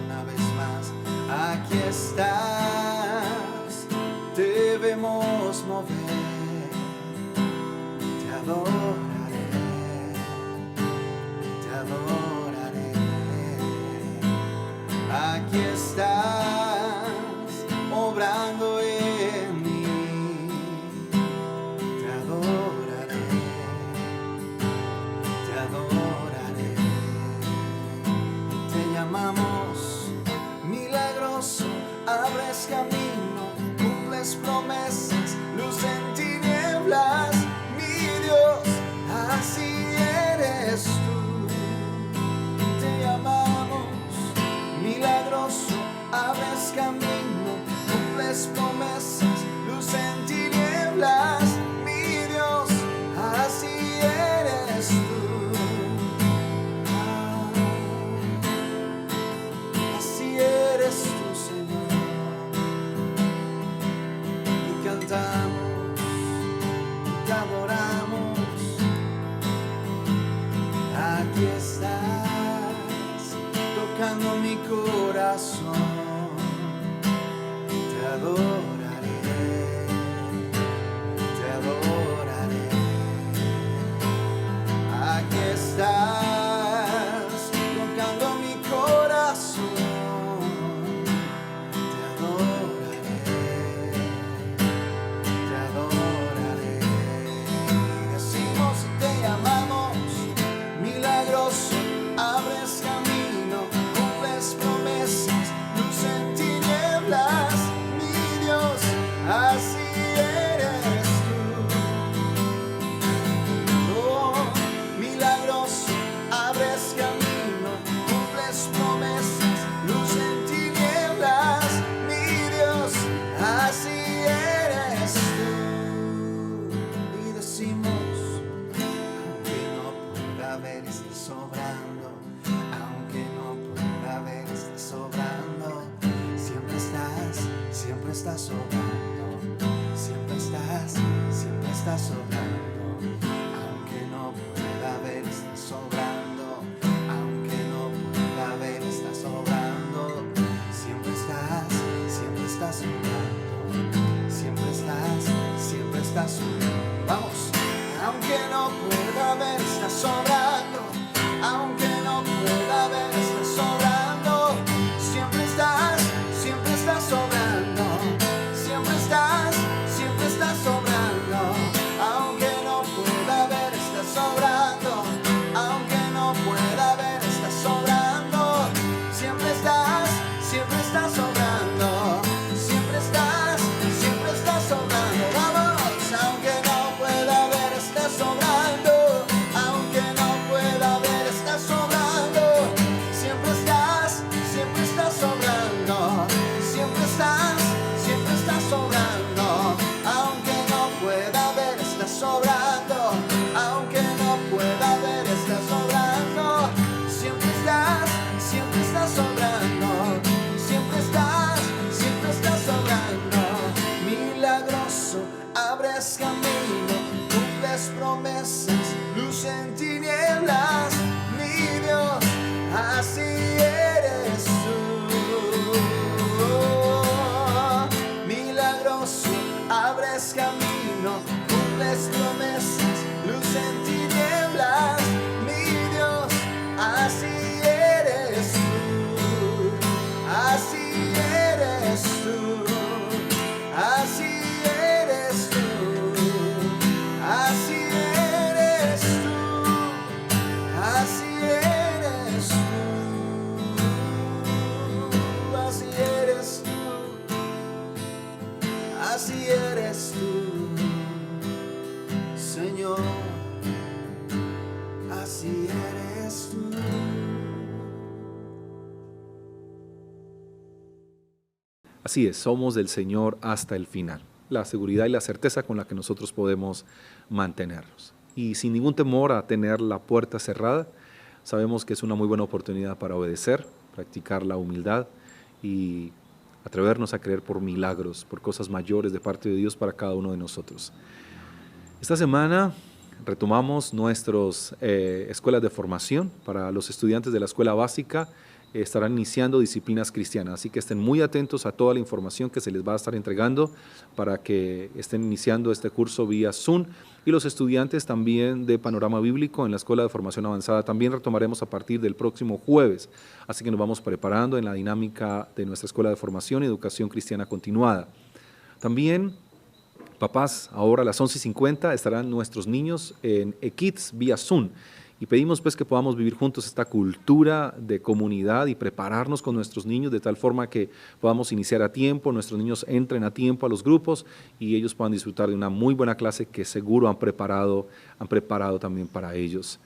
una vez más. Aquí estás, te vemos mover. Te adoraré. Aquí estás, obrando en mí. Te adoraré, te llamamos milagroso, abres camino, cumples promesas, luz en tinieblas, mi Dios. abres camino, cumples promesas, luz en tinieblas, mi Dios, así eres tú. Así eres tú, Señor. Y cantamos, te adoramos. Aquí estás, tocando mi corazón. Te adoraré, te adoraré. Aquí estás, tocando mi corazón. Te adoraré, te adoraré. Y decimos y te llamamos, milagroso, abres camino, cumples promesas, luz en tinieblas, mi Dios, así eres tú. Oh, milagroso, abres camino, cumples promesas, luz en tinieblas, mi Dios, así eres tú. Y decimos, aunque no pueda ver, estás sobrando. Aunque no pueda ver, estás sobrando. Siempre estás sobrando. Siempre estás sobrando. Aunque no pueda ver, estás sobrando. Aunque no pueda ver, estás sobrando. Siempre estás sobrando. Siempre estás sobrando. Vamos. Aunque no pueda ver, estás sobrando. Aunque no pueda ver, estás sobrando. Siempre estás sobrando. Siempre estás sobrando. Aunque no pueda ver, estás sobrando. Aunque no pueda ver, estás sobrando. Siempre estás sobrando. Siempre estás sobrando. Vamos, aunque no pueda ver, estás sobrando. Aunque no pueda ver, estás sobrando. Siempre estás sobrando. Siempre estás sobrando. Aunque no pueda ver, estás sobrando. Aunque no pueda ver, estás sobrando. Siempre estás sobrando. Siempre estás sobrando. Milagroso, abres camino, cumples promesas, luz en tinieblas, mi Dios, así eres tú. Milagroso, abres camino, cumples promesas, luz en tinieblas, mi Dios, así eres tú. Así eres tú. Así eres tú. Así eres tú. Así eres tú. Así eres tú. Así eres tú, Señor. Así eres tú. Así es, somos del Señor hasta el final. La seguridad y la certeza con la que nosotros podemos mantenernos. Y sin ningún temor a tener la puerta cerrada, sabemos que es una muy buena oportunidad para obedecer, practicar la humildad y atrevernos a creer por milagros, por cosas mayores de parte de Dios para cada uno de nosotros. Esta semana retomamos nuestras escuelas de formación para los estudiantes de la escuela básica. Estarán iniciando disciplinas cristianas, así que estén muy atentos a toda la información que se les va a estar entregando para que estén iniciando este curso vía Zoom. Y los estudiantes también de Panorama Bíblico en la Escuela de Formación Avanzada también retomaremos a partir del próximo jueves, así que nos vamos preparando en la dinámica de nuestra Escuela de Formación y Educación Cristiana Continuada. También, papás, ahora a las 11:50 estarán nuestros niños en eKids vía Zoom. Y pedimos pues que podamos vivir juntos esta cultura de comunidad y prepararnos con nuestros niños de tal forma que podamos iniciar a tiempo, nuestros niños entren a tiempo a los grupos y ellos puedan disfrutar de una muy buena clase que seguro han preparado también para ellos.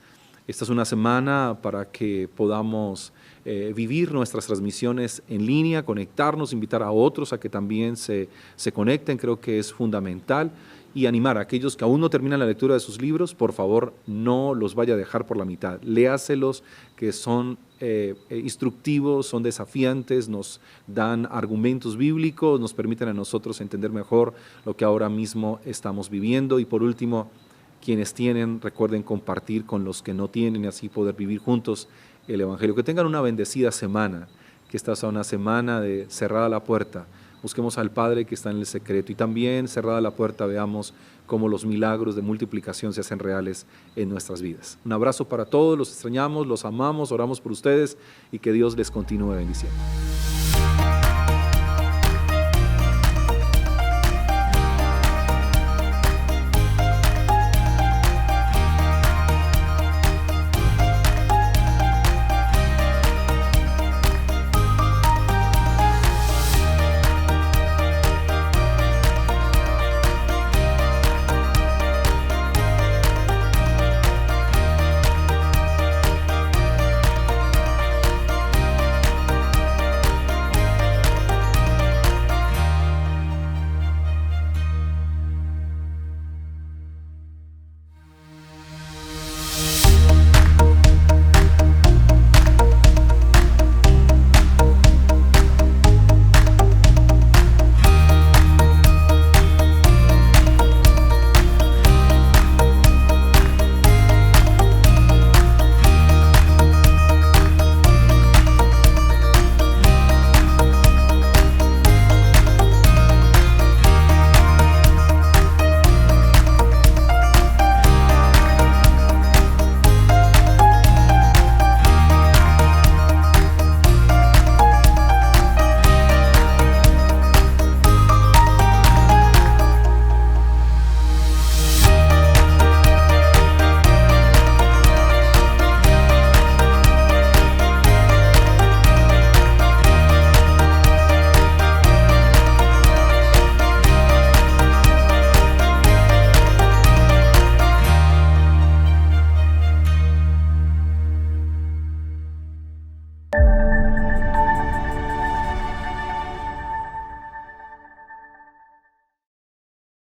Esta es una semana para que podamos vivir nuestras transmisiones en línea, conectarnos, invitar a otros a que también se conecten, creo que es fundamental, y animar a aquellos que aún no terminan la lectura de sus libros, por favor no los vaya a dejar por la mitad, léaselos, que son instructivos, son desafiantes, nos dan argumentos bíblicos, nos permiten a nosotros entender mejor lo que ahora mismo estamos viviendo. Y por último, quienes tienen, recuerden compartir con los que no tienen y así poder vivir juntos el Evangelio. Que tengan una bendecida semana, que esta sea una semana de cerrada la puerta. Busquemos al Padre que está en el secreto y también cerrada la puerta veamos cómo los milagros de multiplicación se hacen reales en nuestras vidas. Un abrazo para todos, los extrañamos, los amamos, oramos por ustedes y que Dios les continúe bendiciendo.